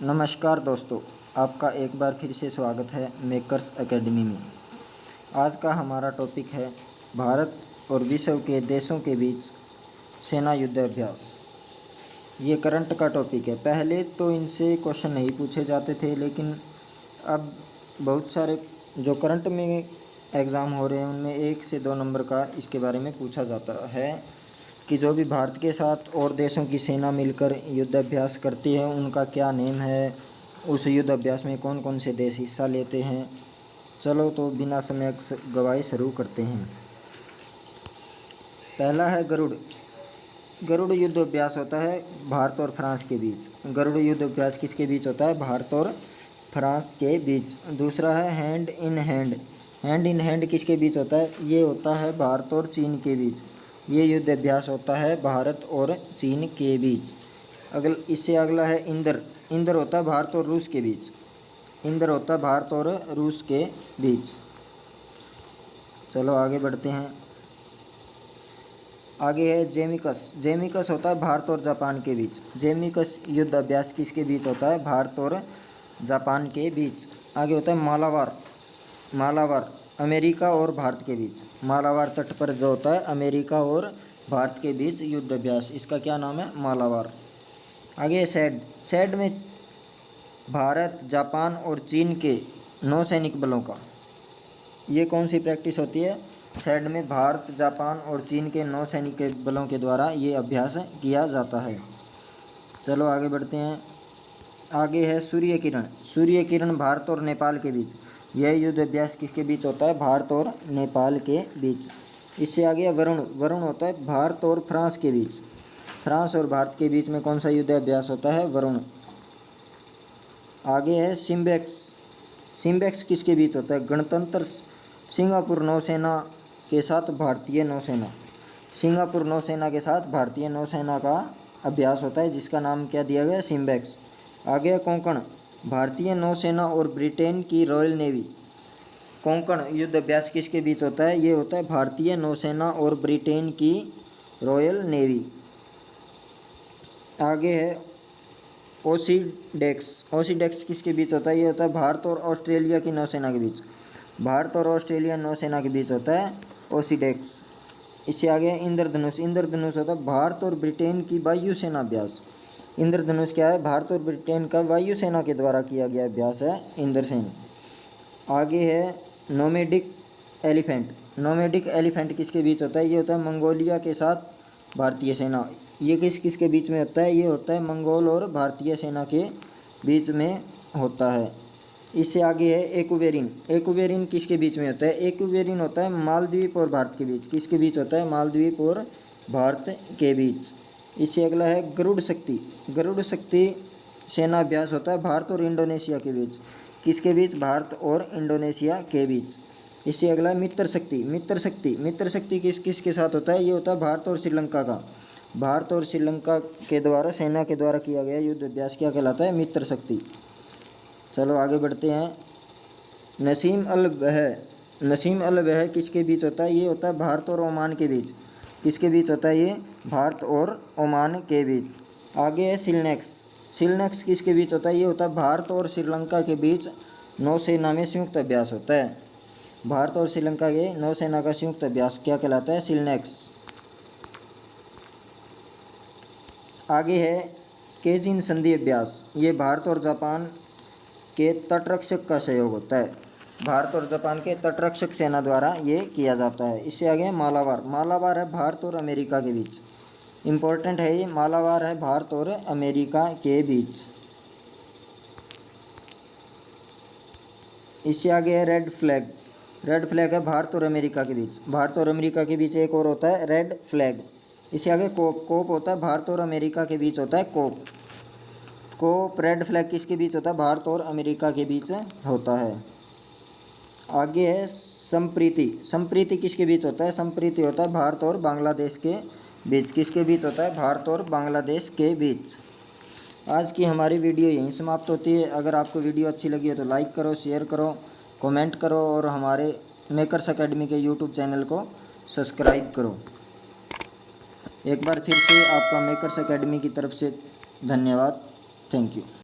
नमस्कार दोस्तों, आपका एक बार फिर से स्वागत है मेकर्स एकेडमी में। आज का हमारा टॉपिक है भारत और विश्व के देशों के बीच सेना युद्ध अभ्यास। ये करंट का टॉपिक है। पहले तो इनसे क्वेश्चन नहीं पूछे जाते थे, लेकिन अब बहुत सारे जो करंट में एग्ज़ाम हो रहे हैं उनमें 1 से 2 नंबर का इसके बारे में पूछा जाता है कि जो भी भारत के साथ और देशों की सेना मिलकर युद्ध अभ्यास करती है उनका क्या नेम है, उस युद्ध अभ्यास में कौन कौन से देश हिस्सा लेते हैं। चलो तो बिना समय गवाए शुरू करते हैं। पहला है गरुड़। गरुड़ युद्ध अभ्यास होता है भारत और फ्रांस के बीच। गरुड़ युद्ध अभ्यास किसके बीच होता है? भारत और फ्रांस के बीच। दूसरा है hand in hand. Hand in hand किसके बीच होता है? ये होता है भारत और चीन के बीच। ये युद्ध अभ्यास होता है भारत और चीन के बीच। इससे अगला है इंदर। इंदर होता है भारत और रूस के बीच। इंदर होता है भारत और रूस के बीच। चलो आगे बढ़ते हैं। आगे है जेमिकस। जेमिकस होता है भारत और जापान के बीच। जेमिकस युद्ध अभ्यास किसके बीच होता है? भारत और जापान के बीच। आगे होता है मालाबार। मालाबार अमेरिका और भारत के बीच। मालाबार तट पर जो होता है अमेरिका और भारत के बीच युद्ध अभ्यास, इसका क्या नाम है? मालाबार। आगे सैड। सैड में भारत, जापान और चीन के नौसैनिक बलों का, ये कौन सी प्रैक्टिस होती है? सैड में भारत, जापान और चीन के नौसैनिक बलों के द्वारा ये अभ्यास किया जाता है। चलो आगे बढ़ते हैं। आगे है सूर्य किरण। सूर्य किरण भारत और नेपाल के बीच। यह युद्ध अभ्यास किसके बीच होता है? भारत और नेपाल के बीच। इससे आगे है वरुण। वरुण होता है भारत और फ्रांस के बीच। फ्रांस और भारत के बीच में कौन सा युद्ध अभ्यास होता है? वरुण। आगे है सिम्बेक्स। सिम्बेक्स किसके बीच होता है? गणतंत्र सिंगापुर नौसेना के साथ भारतीय नौसेना। सिंगापुर नौसेना के साथ भारतीय नौसेना का अभ्यास होता है, जिसका नाम क्या दिया गया? सिम्बेक्स। आगे है कोंकण। भारतीय नौसेना और ब्रिटेन की रॉयल नेवी। कोंकण युद्ध अभ्यास किसके बीच होता है? ये होता है भारतीय नौसेना और ब्रिटेन की रॉयल नेवी। आगे है ओसीडेक्स। ओसीडेक्स किसके बीच होता है? ये होता है भारत और ऑस्ट्रेलिया की नौसेना के बीच। भारत और ऑस्ट्रेलिया नौसेना के बीच होता है ओसीडेक्स। इससे आगे है इंद्रधनुष। इंद्रधनुष होता है भारत और ब्रिटेन की वायुसेना अभ्यास। इंद्रधनुष क्या है? भारत और ब्रिटेन का वायुसेना के द्वारा किया गया अभ्यास है इंद्रसेन। आगे है नोमैडिक एलिफेंट। नोमैडिक एलिफेंट किसके बीच होता है? ये होता है मंगोलिया के साथ भारतीय सेना। ये किसके बीच में होता है? ये होता है मंगोल और भारतीय सेना के बीच में होता है। इससे आगे है एक्वेरिन। एक्वेरिन किसके बीच में होता है? एक्वेरिन होता है मालदीव और भारत के बीच। किसके बीच होता है? मालदीव और भारत के बीच। इससे अगला है गरुड़ शक्ति। गरुड़ शक्ति सेना अभ्यास होता है भारत और इंडोनेशिया के बीच। किसके बीच? भारत और इंडोनेशिया के बीच। इससे अगला है मित्र शक्ति। मित्र शक्ति। मित्र शक्ति किस के साथ होता है? ये होता है भारत और श्रीलंका का। भारत और श्रीलंका के द्वारा सेना के द्वारा किया गया युद्ध अभ्यास क्या कहलाता है? मित्र शक्ति। चलो आगे बढ़ते हैं। नसीम अल बह। नसीम अल बह किसके बीच होता है? ये होता है भारत और ओमान के बीच। किसके बीच होता है? ये भारत और ओमान के बीच। आगे है सिलनेक्स। सिलनेक्स किसके बीच होता है? ये होता है भारत और श्रीलंका के बीच नौसेना में संयुक्त अभ्यास होता है। भारत और श्रीलंका के नौसेना का संयुक्त अभ्यास क्या कहलाता है? सिलनेक्स। आगे है केजिन संधि अभ्यास। ये भारत और जापान के तटरक्षक का सहयोग होता है। भारत और जापान के तटरक्षक सेना द्वारा ये किया जाता है। इससे आगे है मालाबार। मालाबार है भारत और अमेरिका के बीच। इम्पोर्टेंट है ये। मालाबार है भारत और अमेरिका के बीच। इससे आगे है रेड फ्लैग। रेड फ्लैग है भारत और अमेरिका के बीच। भारत और अमेरिका के बीच एक और होता है रेड फ्लैग। इससे आगे कोप। कोप होता है भारत और अमेरिका के बीच होता है कोप। कोप रेड फ्लैग किसके बीच होता है? भारत और अमेरिका के बीच होता है। आगे है संप्रीति। संप्रीति किसके बीच होता है? संप्रीति होता है भारत और बांग्लादेश के बीच। किसके बीच होता है? भारत और बांग्लादेश के बीच। आज की हमारी वीडियो यहीं समाप्त होती है। अगर आपको वीडियो अच्छी लगी हो तो लाइक करो, शेयर करो, कमेंट करो और हमारे मेकर्स एकेडमी के यूट्यूब चैनल को सब्सक्राइब करो। एक बार फिर से आपका मेकर्स एकेडमी की तरफ से धन्यवाद। Thank you.